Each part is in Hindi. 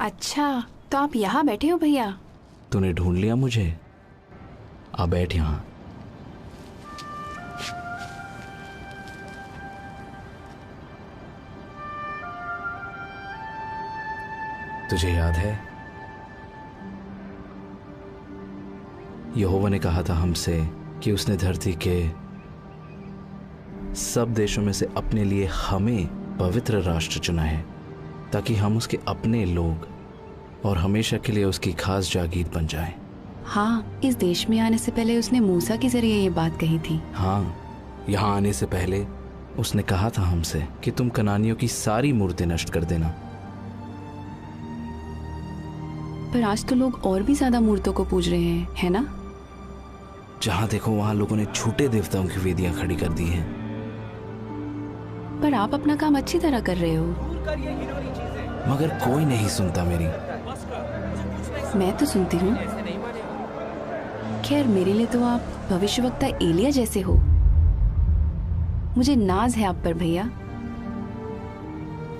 अच्छा, तो आप यहाँ बैठे हो भैया? तूने ढूंढ लिया मुझे। आ बैठ यहाँ। तुझे याद है यहोवा ने कहा था हमसे कि उसने धरती के सब देशों में से अपने लिए हमें पवित्र राष्ट्र चुना है ताकि हम उसके अपने लोग और हमेशा के लिए उसकी खास जागीर बन जाएं। हाँ, इस देश में आने से पहले उसने मूसा के जरिए ये बात कही थी। हाँ, यहाँ आने से पहले उसने कहा था हमसे कि तुम कनानियों की सारी मूर्तें नष्ट कर देना। पर आज तो लोग और भी ज्यादा मूर्तों को पूज रहे हैं, है ना? जहाँ देखो वहाँ लोगों ने झूठे देवताओं की वेदियां खड़ी कर दी हैं। पर आप अपना काम अच्छी तरह कर रहे हो। मगर कोई नहीं सुनता मेरी। मैं तो सुनती हूँ। खैर, मेरे लिए तो आप भविष्यवक्ता एलिया जैसे हो। मुझे नाज है आप पर भैया।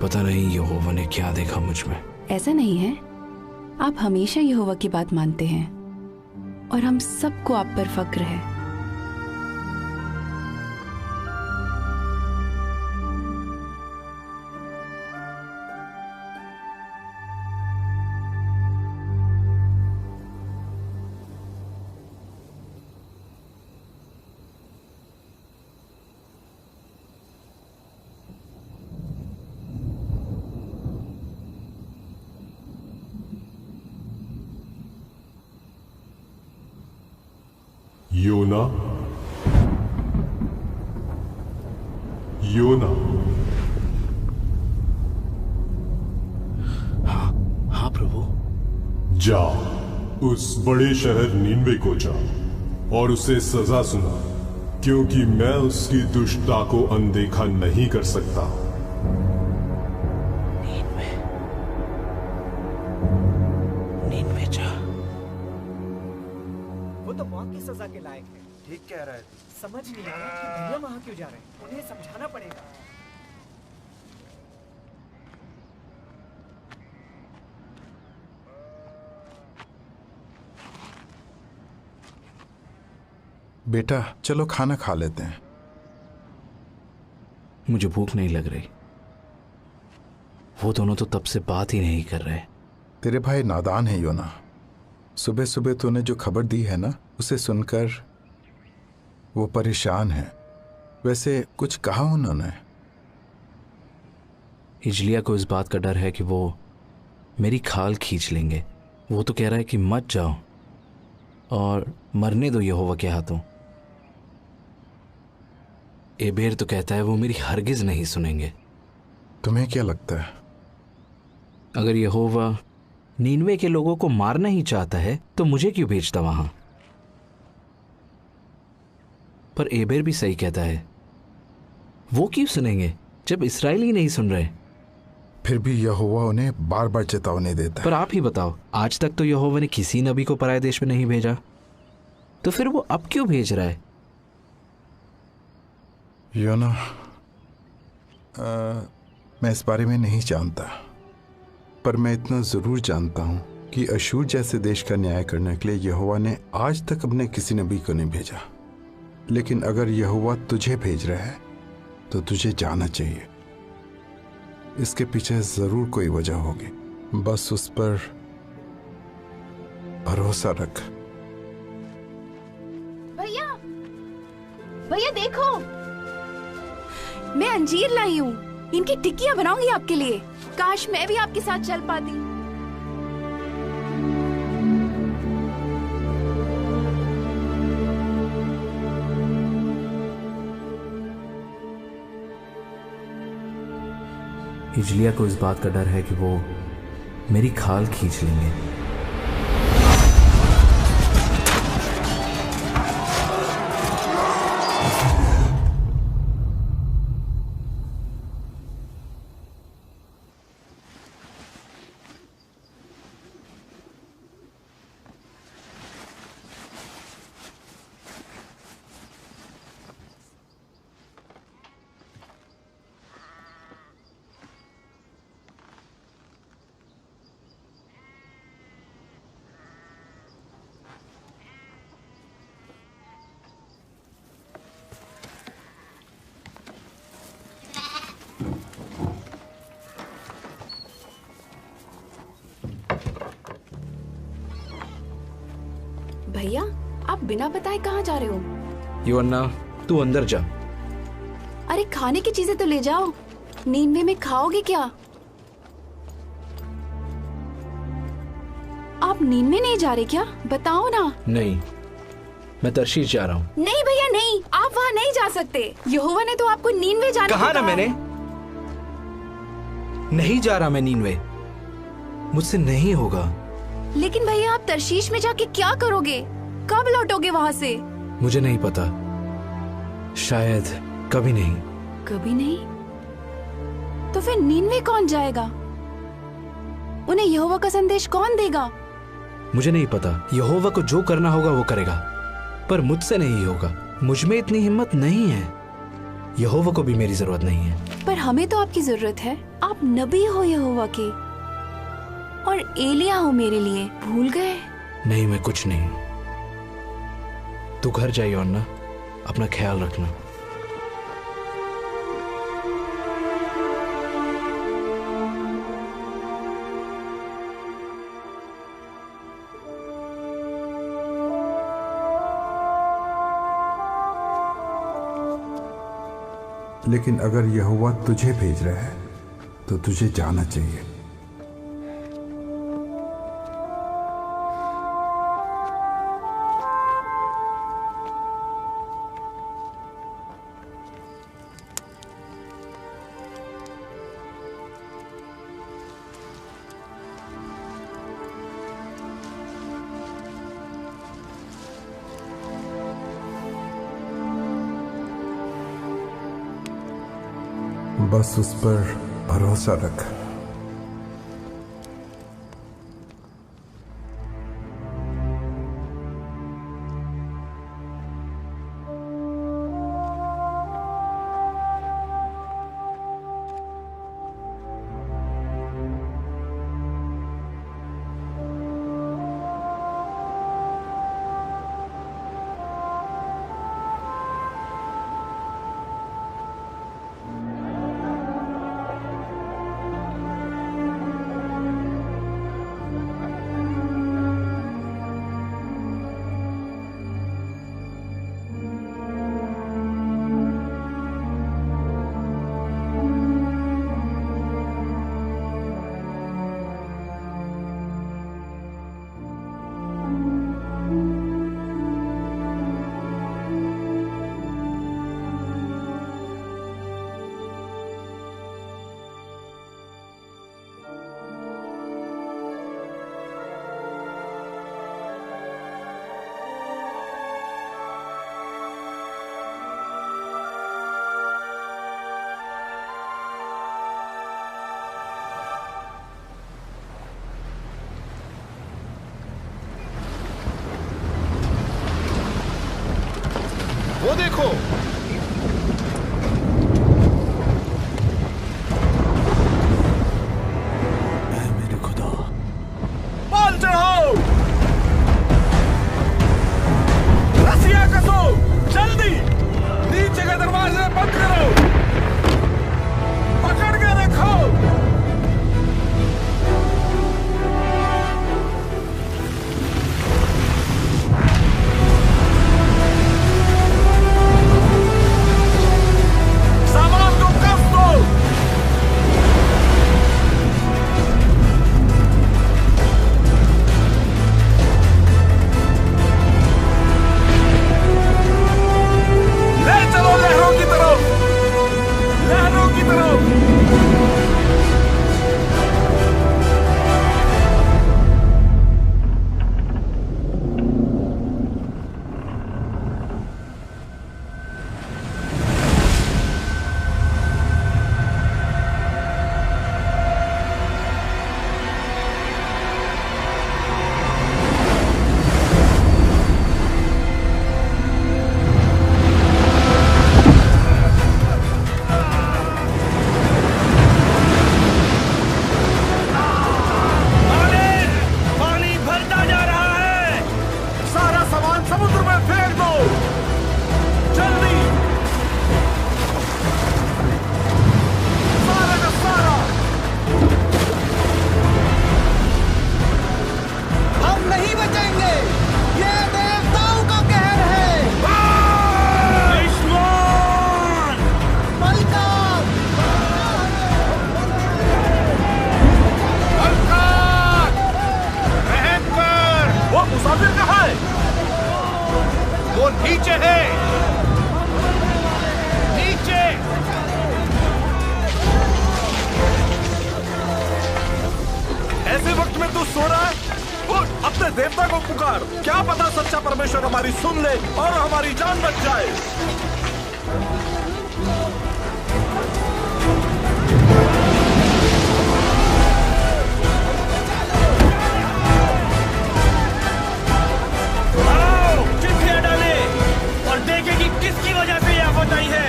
पता नहीं यहोवा ने क्या देखा मुझ में। ऐसा नहीं है, आप हमेशा यहोवा की बात मानते हैं और हम सबको आप पर फक्र है। योना, योना। हाँ प्रभु। जा, उस बड़े शहर नीनवे को जा और उसे सजा सुना, क्योंकि मैं उसकी दुष्टता को अनदेखा नहीं कर सकता। नीनवे जा। वो तो मौत की सजा के लायक है। ठीक कह रहा है। समझ नहीं आ रहा कि भैया वहां क्यों जा रहे हैं। उन्हें समझाना पड़ेगा। बेटा चलो खाना खा लेते हैं। मुझे भूख नहीं लग रही। वो दोनों तो तब से बात ही नहीं कर रहे। तेरे भाई नादान है योना। सुबह सुबह तूने जो खबर दी है ना, उसे सुनकर वो परेशान है। वैसे कुछ कहा उन्होंने? हिजलिया को इस बात का डर है कि वो मेरी खाल खींच लेंगे। वो तो कह रहा है कि मत जाओ और मरने दो यहोवा के हाथों। एबेर तो कहता है वो मेरी हरगिज नहीं सुनेंगे। तुम्हें क्या लगता है? अगर यहोवा नीनवे के लोगों को मारना ही चाहता है तो मुझे क्यों भेजता वहां? पर एबेर भी सही कहता है। वो क्यों सुनेंगे जब इस्राएली नहीं सुन रहे? फिर भी यहोवा उन्हें बार बार चेतावनी देता है। पर आप ही बताओ, आज तक तो यहोवा ने किसी नबी को पराये देश में नहीं भेजा, तो फिर वो अब क्यों भेज रहा है? योना, मैं इस बारे में नहीं जानता, पर मैं इतना जरूर जानता हूं कि अशूर जैसे देश का न्याय करने के लिए यहोवा ने आज तक अपने किसी नबी को नहीं भेजा। लेकिन अगर यहोवा तुझे भेज रहा है तो तुझे जाना चाहिए। इसके पीछे जरूर कोई वजह होगी, बस उस पर भरोसा रख। भैया, भैया देखो, मैं अंजीर लाई हूँ। इनकी टिक्कियाँ बनाऊंगी आपके लिए। काश मैं भी आपके साथ चल पाती। हिजलिया को इस बात का डर है कि वो मेरी खाल खींच लेंगे। भैया, आप बिना बताए कहाँ जा रहे हो? योअन्ना, तू अंदर जा। अरे खाने की चीजें तो ले जाओ। नींवे में खाओगे क्या? आप नींवे नहीं जा रहे क्या? बताओ ना। नहीं, मैं तर्शीश जा रहा हूँ। नहीं भैया नहीं, आप वहाँ नहीं जा सकते। यहोवा ने तो आपको नींवे जाने कहा को ना कहा मैंने, है। नहीं जा रहा मैं नीनवे, मुझसे नहीं होगा। लेकिन भैया आप तर्शीश में जाके क्या करोगे? कब लौटोगे वहाँ से? मुझे नहीं पता, शायद कभी नहीं। कभी नहीं? तो फिर नीनवे कौन जाएगा? उन्हें यहोवा का संदेश कौन देगा? मुझे नहीं पता। यहोवा को जो करना होगा वो करेगा, पर मुझसे नहीं होगा। मुझ में इतनी हिम्मत नहीं है। यहोवा को भी मेरी जरूरत नहीं है। पर हमें तो आपकी जरूरत है। आप नबी हो यहोवा के, और एलिया हो मेरे लिए। भूल गए? नहीं, मैं कुछ नहीं। तू घर जा योअन्ना, अपना ख्याल रखना। लेकिन अगर यहोवा तुझे भेज रहा है तो तुझे जाना चाहिए। बस उस पर भरोसा रख। वो देखो, ऐ मेरे खुदा, पाल चढ़ाओ, रस्सियां कसो, जल्दी नीचे के दरवाजे बंद करो, पकड़ के रखो। सामान को कस दो। ले चलो लहरों की तरफ। हैं। नीचे ऐसे वक्त में तू सो रहा है? उठ, अपने देवता को पुकार। क्या पता सच्चा परमेश्वर हमारी सुन ले और हमारी जान बच जाए। आओ, चिट्ठियां डाले और देखें कि किसकी वजह से यह आफत आई है।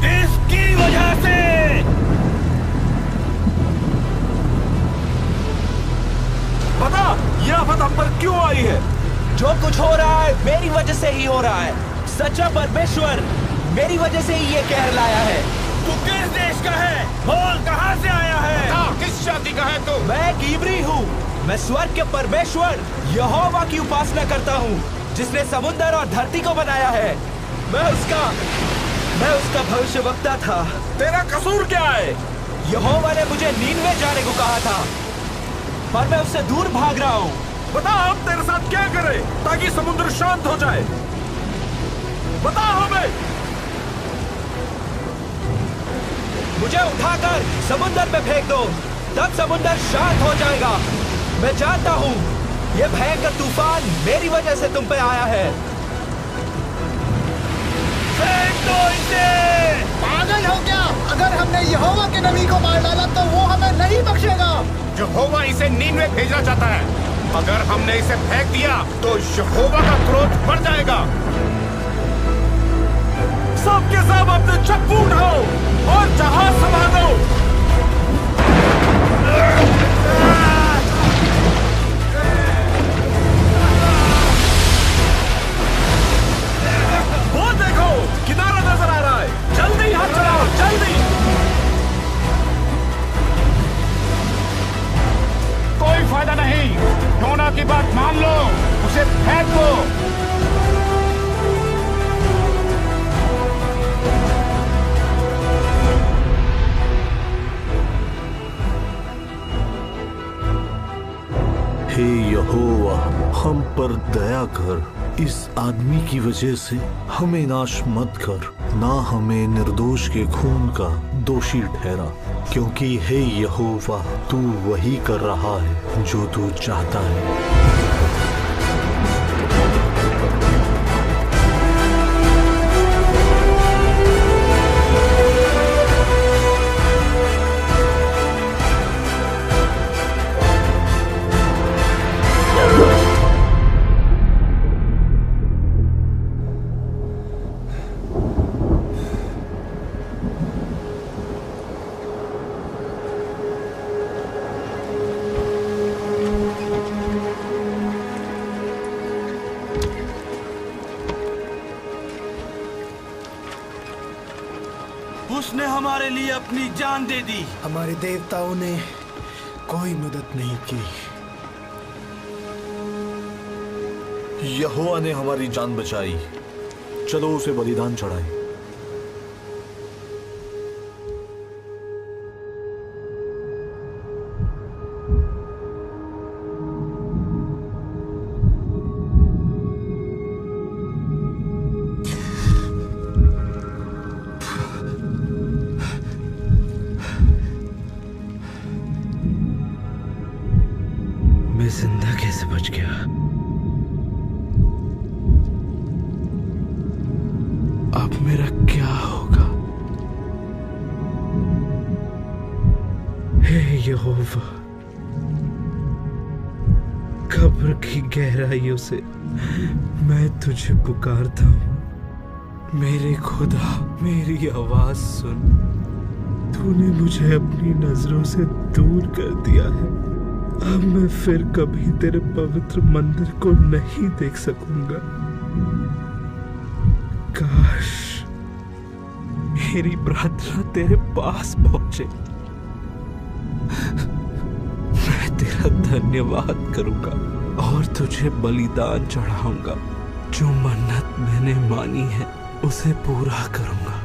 इसकी वजह से। बता, यह आफत हम पर क्यों आई है? जो कुछ हो रहा है मेरी वजह से ही हो रहा है। सच्चा परमेश्वर मेरी वजह से ही ये कहर लाया है। तू किस देश का है? बोल, कहाँ से आया है? किस जाति का है तू? मैं एक इब्री हूँ। मैं स्वर्ग के परमेश्वर यहोवा की उपासना करता हूँ, जिसने समुद्र और धरती को बनाया है। मैं उसका भविष्यवक्ता था। तेरा कसूर क्या है? यहोवा ने मुझे नीनवे जाने को कहा था, पर मैं उससे दूर भाग रहा हूँ। बता, हम तेरे साथ क्या करें ताकि समुद्र शांत हो जाए? बता हमें। मुझे उठाकर समुद्र में फेंक दो, तब समुद्र शांत हो जाएगा। मैं जानता हूँ ये भयंकर तूफान मेरी वजह से तुम पे आया है। फेंक दो इसे। पागल हो क्या? अगर हमने यहोवा के नबी को मार डाला तो वो हमें नहीं बख्शेगा। यहोवा इसे नीनवे भेजना चाहता है। अगर हमने इसे फेंक दिया तो यहोवा का क्रोध बढ़ जाएगा। सब के सब अपने चप्पू उठाओ और जहाज संभालो। वो देखो, किनारा नजर आ रहा है। जल्दी हाथ चलाओ, जल्दी। कोई फायदा नहीं। योना की बात मान लो, उसे फेंक दो। हे यहोवा, हम पर दया कर। इस आदमी की वजह से हमें नाश मत कर, ना हमें निर्दोष के खून का दोषी ठहरा, क्योंकि हे यहोवा, तू वही कर रहा है जो तू चाहता है। उसने हमारे लिए अपनी जान दे दी। हमारे देवताओं ने कोई मदद नहीं की। यहोवा ने हमारी जान बचाई। चलो उसे बलिदान चढ़ाएं। मैं जिंदा कैसे बच गया? अब मेरा क्या होगा? हे यहोवा, कब्र की गहराइयों से मैं तुझे पुकारता हूँ। मेरे खुदा, मेरी आवाज सुन। तूने मुझे अपनी नजरों से दूर कर दिया है। अब मैं फिर कभी तेरे पवित्र मंदिर को नहीं देख सकूंगा। काश मेरी प्रार्थना तेरे पास पहुंचे। मैं तेरा धन्यवाद करूंगा और तुझे बलिदान चढ़ाऊंगा। जो मन्नत मैंने मानी है उसे पूरा करूंगा।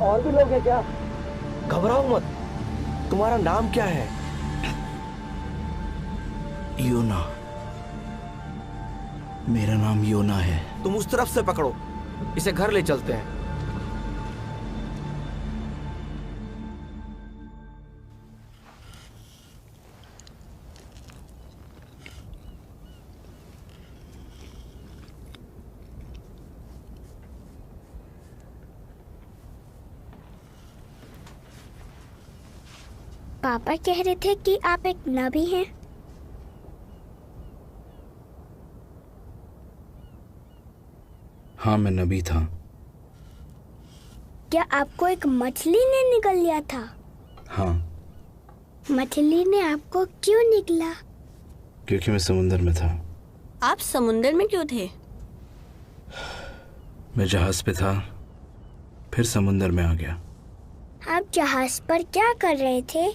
और भी लोग हैं क्या? घबराओ मत। तुम्हारा नाम क्या है? योना। मेरा नाम योना है। तुम उस तरफ से पकड़ो, इसे घर ले चलते हैं। पापा कह रहे थे कि आप एक नबी हैं। हाँ, मैं नबी था। क्या आपको एक मछली ने निगल लिया था? हाँ। मछली ने आपको क्यों निगला? क्योंकि मैं समुंदर में था। आप समुंदर में क्यों थे? मैं जहाज पे था, फिर समुंदर में आ गया। आप जहाज पर क्या कर रहे थे?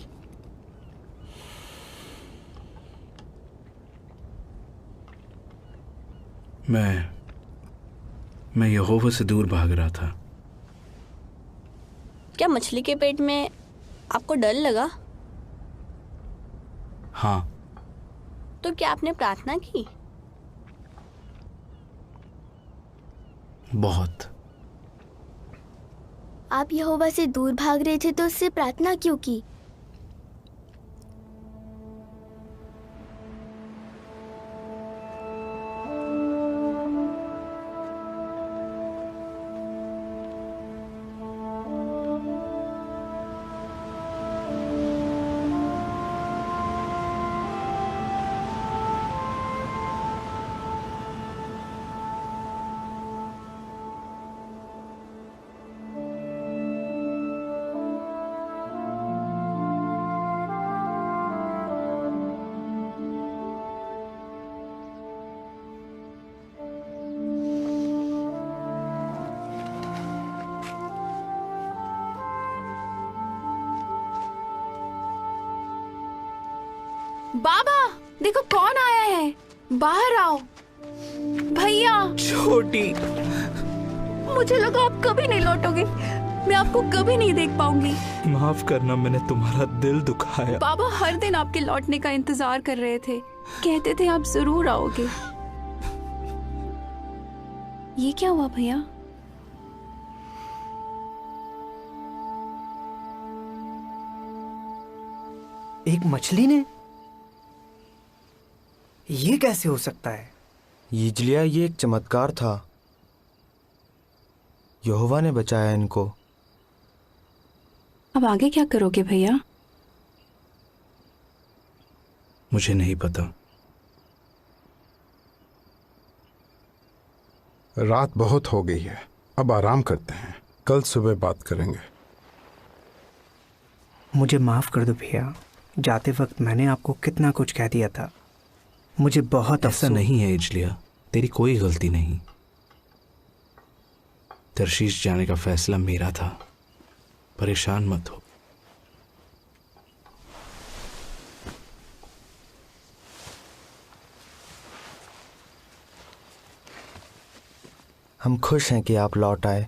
मैं यहोवा से दूर भाग रहा था। क्या मछली के पेट में आपको डर लगा? हाँ। तो क्या आपने प्रार्थना की? बहुत। आप यहोवा से दूर भाग रहे थे तो उससे प्रार्थना क्यों की? बाबा देखो कौन आया है, बाहर आओ। भैया। छोटी। मुझे लगा आप कभी नहीं लौटोगे, मैं आपको कभी नहीं देख पाऊंगी। माफ करना, मैंने तुम्हारा दिल दुखाया। बाबा हर दिन आपके लौटने का इंतजार कर रहे थे, कहते थे आप जरूर आओगे। ये क्या हुआ भैया? एक मछली ने? ये कैसे हो सकता है? यिजलिया, ये एक चमत्कार था। यहोवा ने बचाया इनको। अब आगे क्या करोगे भैया? मुझे नहीं पता। रात बहुत हो गई है, अब आराम करते हैं, कल सुबह बात करेंगे। मुझे माफ कर दो भैया, जाते वक्त मैंने आपको कितना कुछ कह दिया था। मुझे बहुत ऐसा नहीं है यिजलिया, तेरी कोई गलती नहीं। तरशीश जाने का फैसला मेरा था, परेशान मत हो। हम खुश हैं कि आप लौट आए।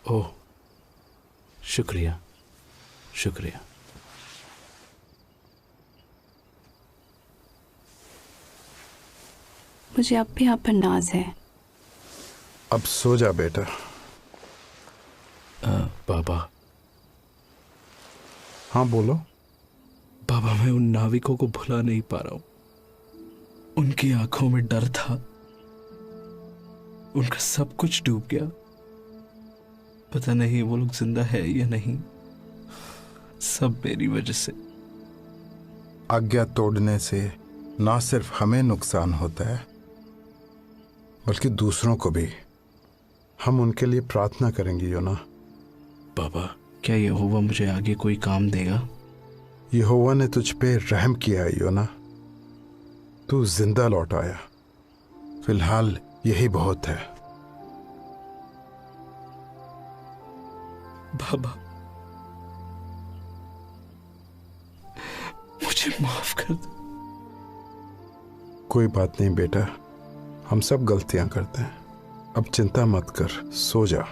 ओह, शुक्रिया शुक्रिया। मुझे अब भी आप पर नाज है। अब सो जा बेटा। बाबा। हाँ बोलो। बाबा, मैं उन नाविकों को भुला नहीं पा रहा हूं। उनकी आंखों में डर था, उनका सब कुछ डूब गया। पता नहीं वो लोग जिंदा है या नहीं, सब मेरी वजह से। आज्ञा तोड़ने से ना सिर्फ हमें नुकसान होता है, बल्कि दूसरों को भी। हम उनके लिए प्रार्थना करेंगे योना। बाबा, क्या यहोवा मुझे आगे कोई काम देगा? यहोवा ने तुझ पे रहम किया है योना, तू जिंदा लौट आया। फिलहाल यही बहुत है। बाबा, मुझे माफ कर दो। कोई बात नहीं बेटा, हम सब गलतियां करते हैं। अब चिंता मत कर, सो जा।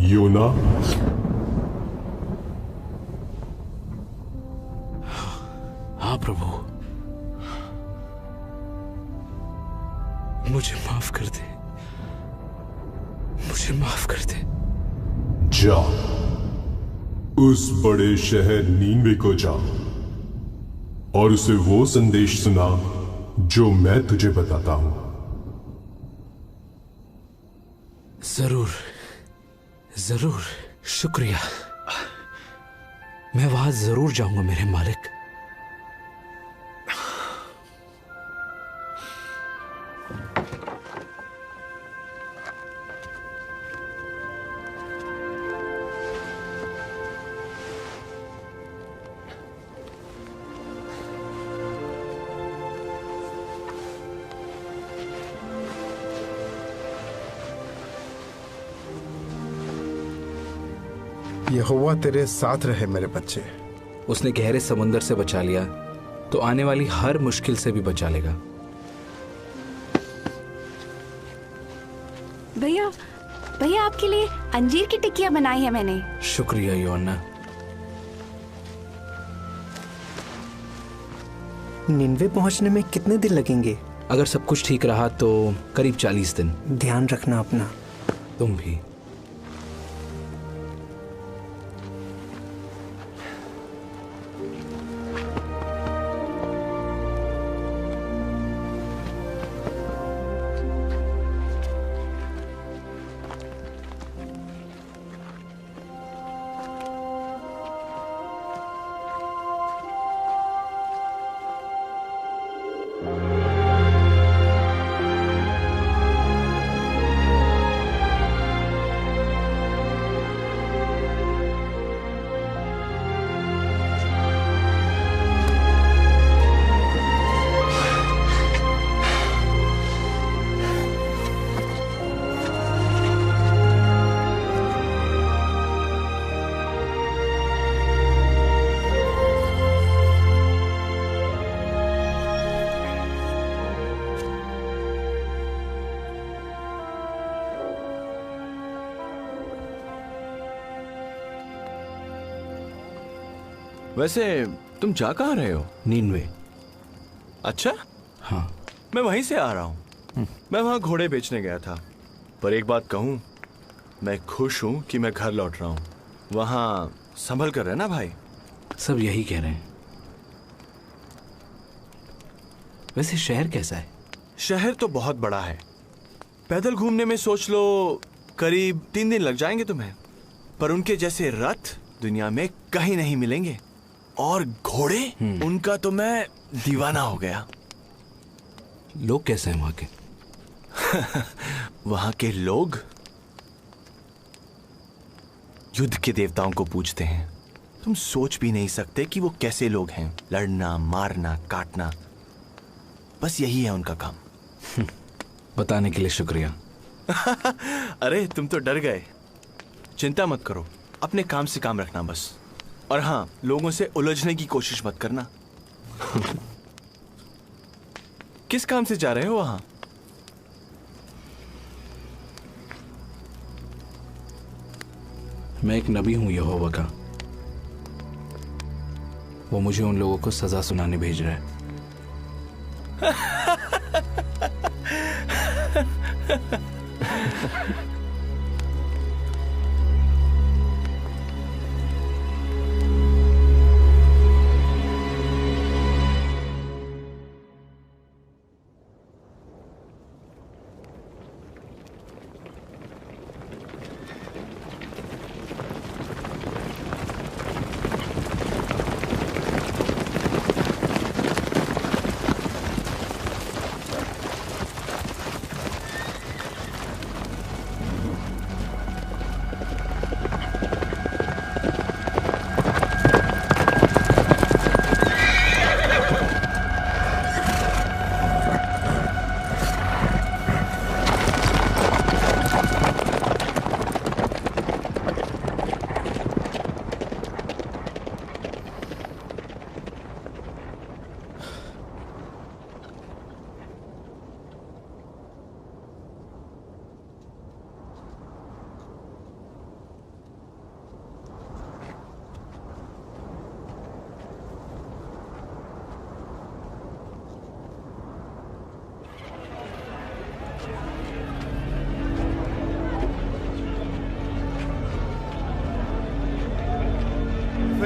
योना, हाँ प्रभु, मुझे माफ कर दे, मुझे माफ कर दे। जा उस बड़े शहर नीनवे को जा और उसे वो संदेश सुना जो मैं तुझे बताता हूं। जरूर जरूर, शुक्रिया। मैं वहां जरूर जाऊंगा मेरे मालिक। यहोवा तेरे साथ रहे मेरे बच्चे। उसने गहरे समुंदर से बचा लिया तो आने वाली हर मुश्किल से भी बचा लेगा। भैया, भैया आपके लिए अंजीर की टिक्कियां बनाई है मैंने। शुक्रिया योना। निन्वे पहुंचने में कितने दिन लगेंगे? अगर सब कुछ ठीक रहा तो करीब 40 दिन। ध्यान रखना अपना। तुम भी। वैसे तुम जा कहाँ रहे हो? नीनवे। अच्छा, हाँ। मैं वहीं से आ रहा हूँ। मैं वहाँ घोड़े बेचने गया था। पर एक बात कहूँ, मैं खुश हूँ कि मैं घर लौट रहा हूँ। वहाँ संभल कर रहना भाई। सब यही कह रहे हैं। वैसे शहर कैसा है? शहर तो बहुत बड़ा है। पैदल घूमने में सोच लो करीब 3 दिन लग जाएंगे तुम्हें। पर उनके जैसे रथ दुनिया में कहीं नहीं मिलेंगे। और घोड़े, उनका तो मैं दीवाना हो गया। लोग कैसे हैं वहां के? वहां के लोग युद्ध के देवताओं को पूजते हैं। तुम सोच भी नहीं सकते कि वो कैसे लोग हैं। लड़ना, मारना, काटना, बस यही है उनका काम। बताने के लिए शुक्रिया। अरे तुम तो डर गए। चिंता मत करो, अपने काम से काम रखना बस। और हाँ, लोगों से उलझने की कोशिश मत करना। किस काम से जा रहे हो वहां? मैं एक नबी हूं यहोवा का। वो मुझे उन लोगों को सजा सुनाने भेज रहा है।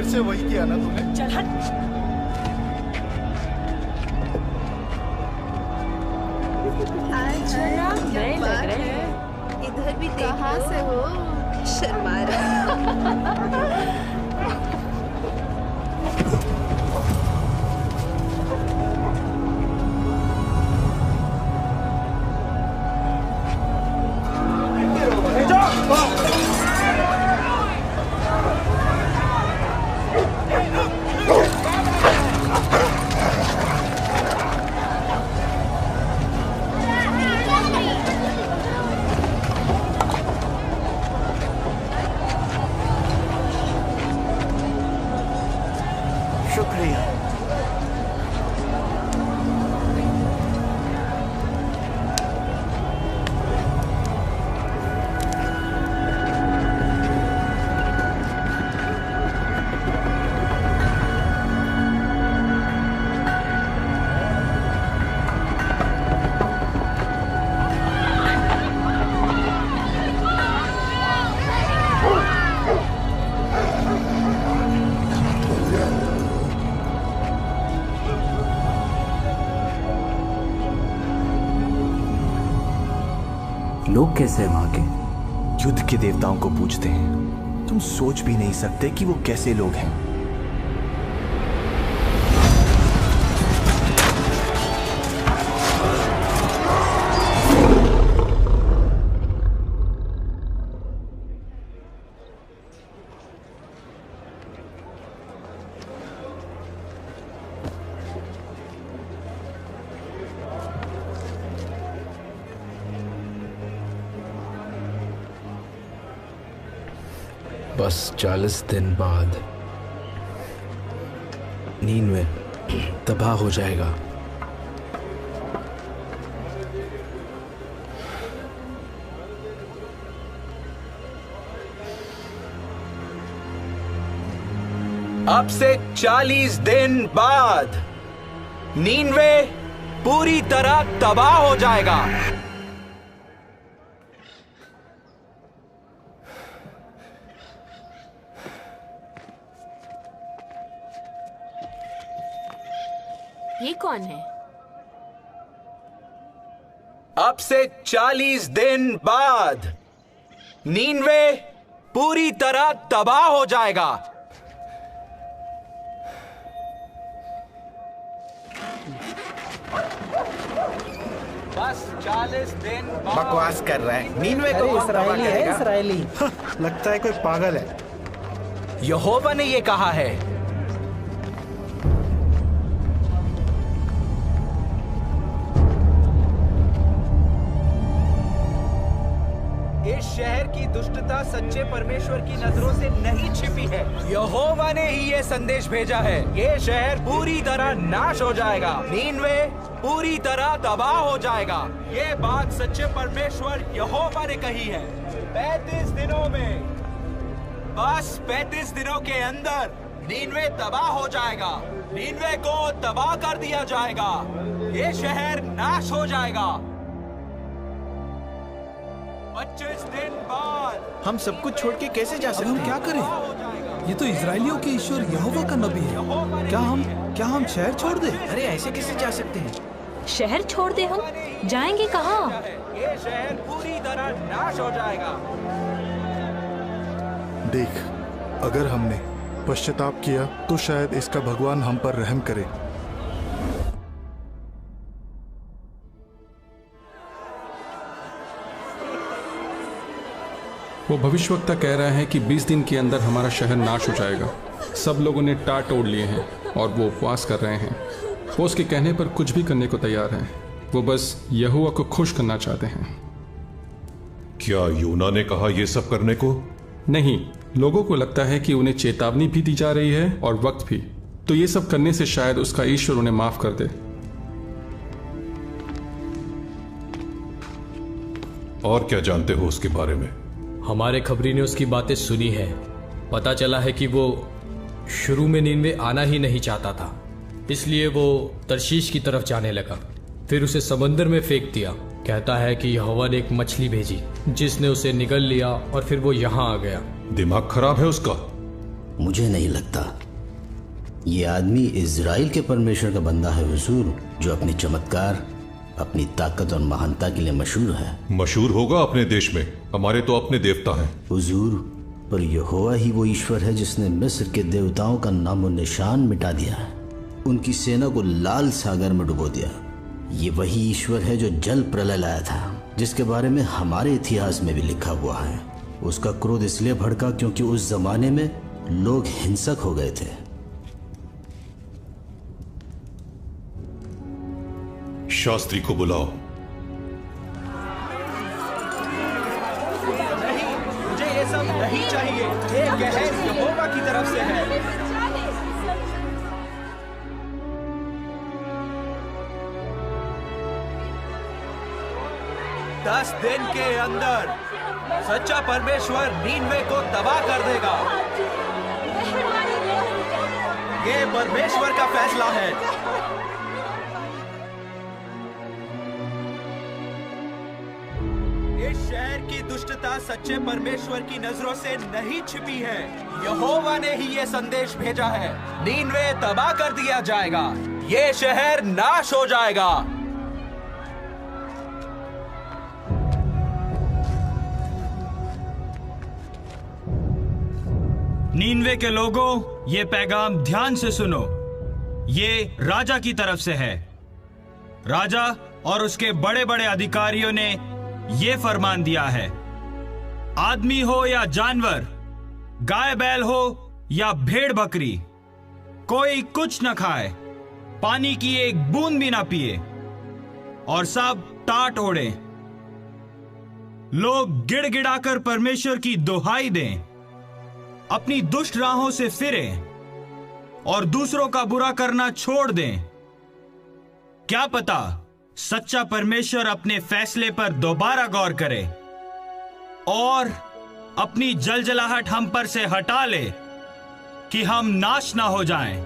फिर से वही किया ना तूने। चल हट। नए लग रहे हैं। इधर भी कहाँ से हो? शर्मा रहा। लोग कैसे हैं वहां के? युद्ध के देवताओं को पूजते हैं। तुम सोच भी नहीं सकते कि वो कैसे लोग हैं। बस 40 दिन बाद नीनवे तबाह हो जाएगा। अब से 40 दिन बाद नीनवे पूरी तरह तबाह हो जाएगा। ये कौन है? अब से 40 दिन बाद नीनवे पूरी तरह तबाह हो जाएगा। बस 40 दिन बाद। बकवास कर रहा है। नीनवे को कौन तबाह करेगा? इसराइली लगता है कोई पागल है। यहोवा ने ये कहा है। इस शहर की दुष्टता सच्चे परमेश्वर की नजरों से नहीं छिपी है। यहोवा ने ही ये संदेश भेजा है। ये शहर पूरी तरह नाश हो जाएगा। नीनवे पूरी तरह तबाह हो जाएगा। ये बात सच्चे परमेश्वर यहोवा ने कही है। 35 दिनों में, बस 35 दिनों के अंदर नीनवे तबाह हो जाएगा। नीनवे को तबाह कर दिया जाएगा। ये शहर नाश हो जाएगा। 25 दिन बाद हम सब कुछ छोड़ के कैसे जा सकते हैं? हम क्या करें? ये तो इजराइलियों के ईश्वर यहोवा का नबी है। क्या हम शहर छोड़ दें? अरे ऐसे कैसे जा सकते हैं? शहर छोड़ दे? हम जाएंगे कहाँ? ये शहर पूरी तरह नाश हो जाएगा। देख, अगर हमने पश्चाताप किया तो शायद इसका भगवान हम पर रहम करे। वो भविष्यवक्ता कह रहा है कि 20 दिन के अंदर हमारा शहर नाश हो जाएगा। सब लोगों ने टाट ओढ़ लिए हैं और वो उपवास कर रहे हैं। वो उसके कहने पर कुछ भी करने को तैयार हैं। वो बस यहोवा को खुश करना चाहते हैं। क्या यूना ने कहा यह सब करने को? नहीं, लोगों को लगता है कि उन्हें चेतावनी भी दी जा रही है और वक्त भी। तो ये सब करने से शायद उसका ईश्वर उन्हें माफ कर दे। और क्या जानते हो उसके बारे में? हमारे खबरी ने उसकी बातें सुनी है। पता चला है कि वो शुरू में नीनवे आना ही नहीं चाहता था, इसलिए वो तरशीश की तरफ जाने लगा। फिर उसे समंदर में फेंक दिया। कहता है कि यहोवा ने एक मछली भेजी जिसने उसे निगल लिया और फिर वो यहाँ आ गया। दिमाग खराब है उसका। मुझे नहीं लगता ये आदमी इजराइल के परमेश्वर का बंदा है हुजूर, जो अपनी चमत्कार, अपनी ताकत और महानता के लिए मशहूर है। मशहूर होगा अपने देश में, हमारे तो अपने देवता हैं। हुजूर, पर यहोवा ही वो ईश्वर है जिसने मिस्र के देवताओं का नामो निशान मिटा दिया है, उनकी सेना को लाल सागर में डुबो दिया। ये वही ईश्वर है जो जल प्रलय लाया था, जिसके बारे में हमारे इतिहास में भी लिखा हुआ है। उसका क्रोध इसलिए भड़का क्योंकि उस जमाने में लोग हिंसक हो गए थे। शास्त्री को बुलाओ। नहीं, मुझे ये सब नहीं चाहिए। ये कहर यहोवा की तरफ से है। 10 दिन के अंदर सच्चा परमेश्वर नीनवे को तबाह कर देगा। ये परमेश्वर का फैसला है। इस शहर की दुष्टता सच्चे परमेश्वर की नजरों से नहीं छिपी है। यहोवा ने ही ये संदेश भेजा है, नीनवे तबाह कर दिया जाएगा, ये शहर नाश हो जाएगा। नीनवे के लोगों, ये पैगाम ध्यान से सुनो। ये राजा की तरफ से है। राजा और उसके बड़े बड़े अधिकारियों ने ये फरमान दिया है, आदमी हो या जानवर, गाय बैल हो या भेड़ बकरी, कोई कुछ न खाए, पानी की एक बूंद भी ना पिए और सब टाट ओढ़े। लोग गिड़गिड़ाकर परमेश्वर की दुहाई दें, अपनी दुष्ट राहों से फिरें और दूसरों का बुरा करना छोड़ दें। क्या पता सच्चा परमेश्वर अपने फैसले पर दोबारा गौर करे और अपनी जलजलाहट हम पर से हटा ले कि हम नाश ना हो जाएं।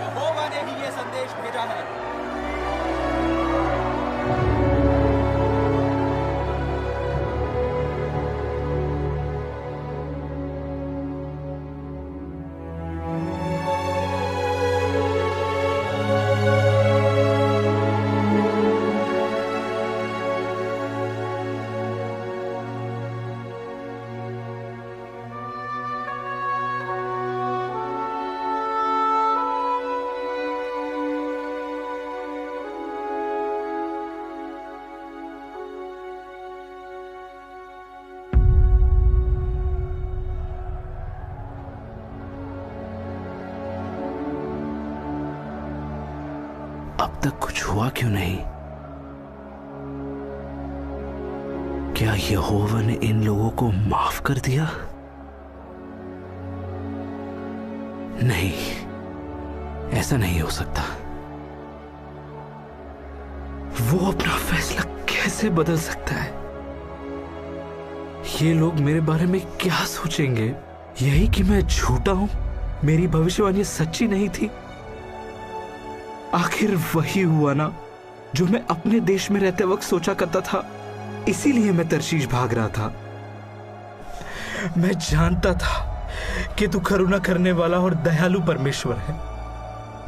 यहोवा ने ही ये संदेश भेजा है। अब तक कुछ हुआ क्यों नहीं? क्या यहोवा ने इन लोगों को माफ कर दिया? नहीं, ऐसा नहीं हो सकता। वो अपना फैसला कैसे बदल सकता है? ये लोग मेरे बारे में क्या सोचेंगे? यही कि मैं झूठा हूं, मेरी भविष्यवाणी सच्ची नहीं थी। आखिर वही हुआ ना जो मैं अपने देश में रहते वक्त सोचा करता था। इसीलिए मैं तरशीश भाग रहा था। मैं जानता था कि तू करुणा करने वाला और दयालु परमेश्वर है,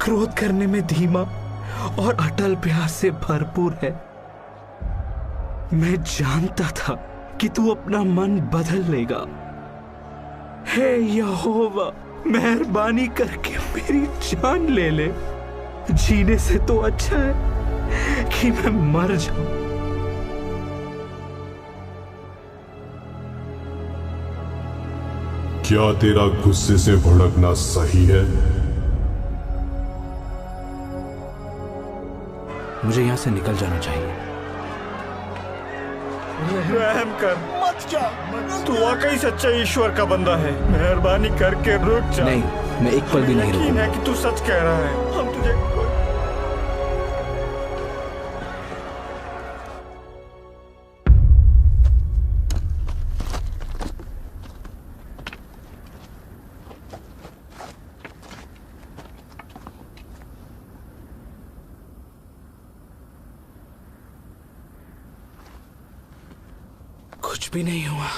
क्रोध करने में धीमा और अटल प्यार से भरपूर है। मैं जानता था कि तू अपना मन बदल लेगा। हे यहोवा, मेहरबानी करके मेरी जान ले ले। जीने से तो अच्छा है कि मैं मर जाऊं। क्या तेरा गुस्से से भड़कना सही है? मुझे यहां से निकल जाना चाहिए। रहम कर, मत जा। तू वाकई सच्चा ईश्वर का बंदा है, मेहरबानी करके रुक जा। नहीं, मैं एक पल भी नहीं रुकूंगा। यकीन है कि तू सच कह रहा है। हम तुझे कुछ भी नहीं हुआ।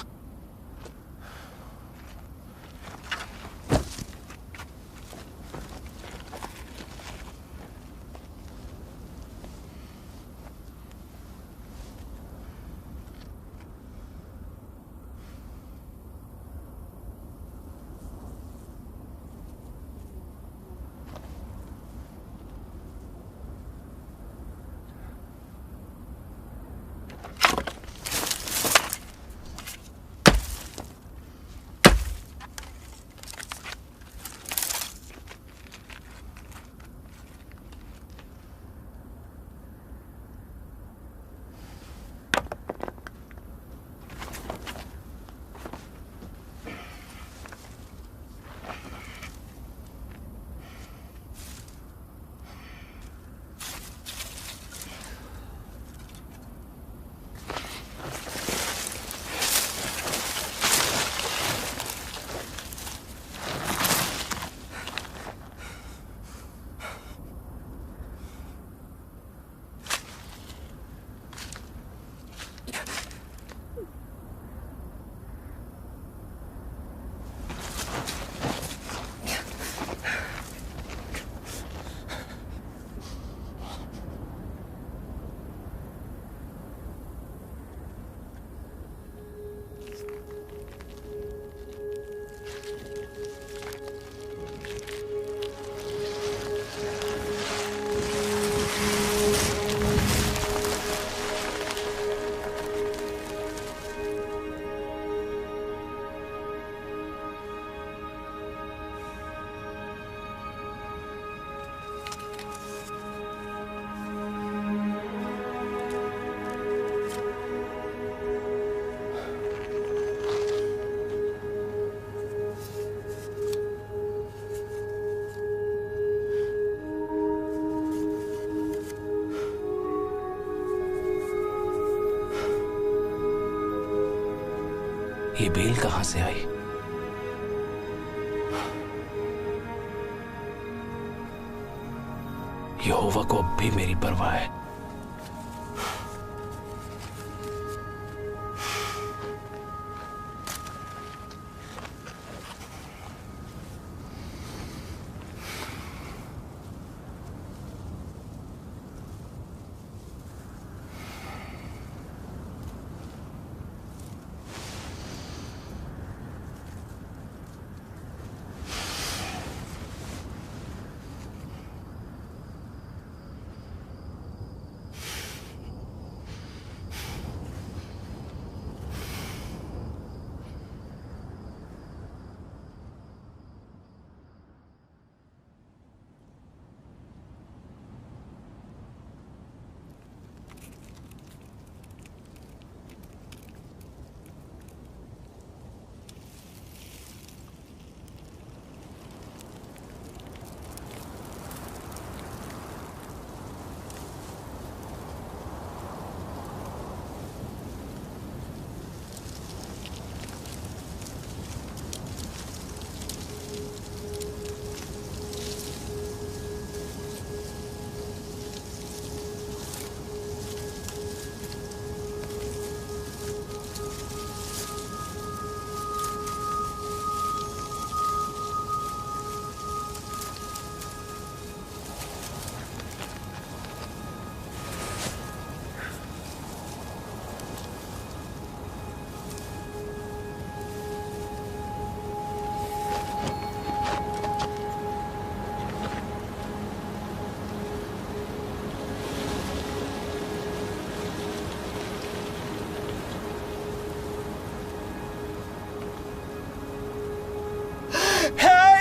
ये बेल कहां से आई? यहोवा को अब भी मेरी परवाह है।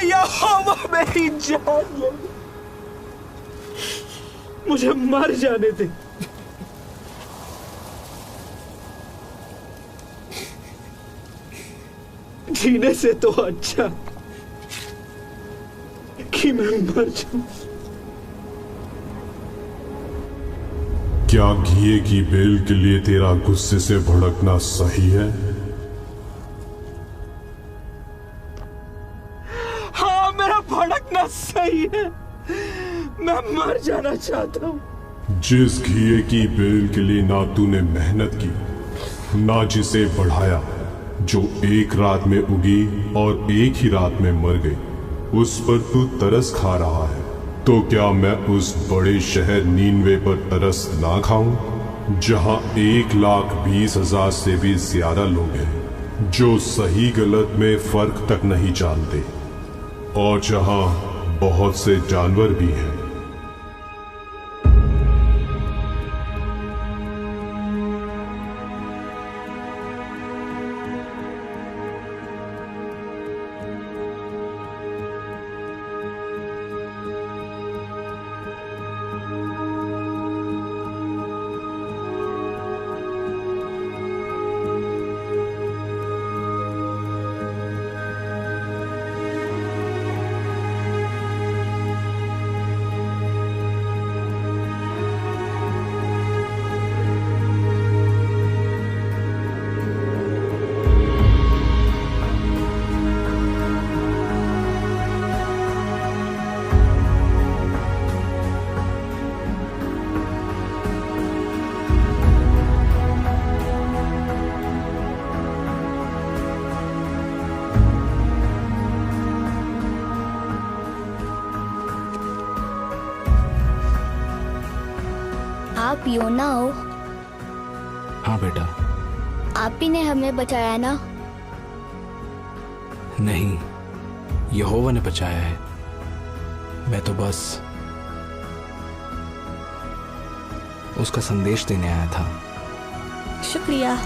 यहोवा मेरी जान ले, मुझे मर जाने दे। जीने से तो अच्छा कि मैं मर जाऊं। क्या घिए की बेल के लिए तेरा गुस्से से भड़कना सही है? हाँ, मेरा भड़कना सही है। मैं मर जाना चाहता हूं। जिस घिए की बेल के लिए ना तूने मेहनत की ना जिसे बढ़ाया, जो एक रात में उगी और एक ही रात में मर गई, उस पर तू तरस खा रहा है। तो क्या मैं उस बड़े शहर नीनवे पर तरस ना खाऊं, जहां 1,20,000 से भी ज्यादा लोग हैं जो सही गलत में फर्क तक नहीं जानते, और जहां बहुत से जानवर भी हैं। आप योना हो? हाँ बेटा। आप ही ने हमें बचाया ना? नहीं, यहोवा ने बचाया है। मैं तो बस उसका संदेश देने आया था। शुक्रिया।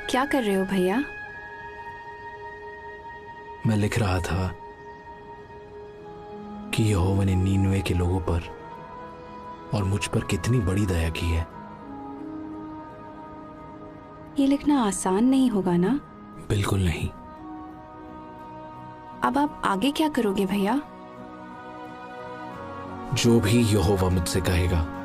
क्या कर रहे हो भैया? मैं लिख रहा था कि यहोवा ने नीनवे के लोगों पर और मुझ पर कितनी बड़ी दया की है। ये लिखना आसान नहीं होगा ना? बिल्कुल नहीं। अब आप आगे क्या करोगे भैया? जो भी यहोवा मुझसे कहेगा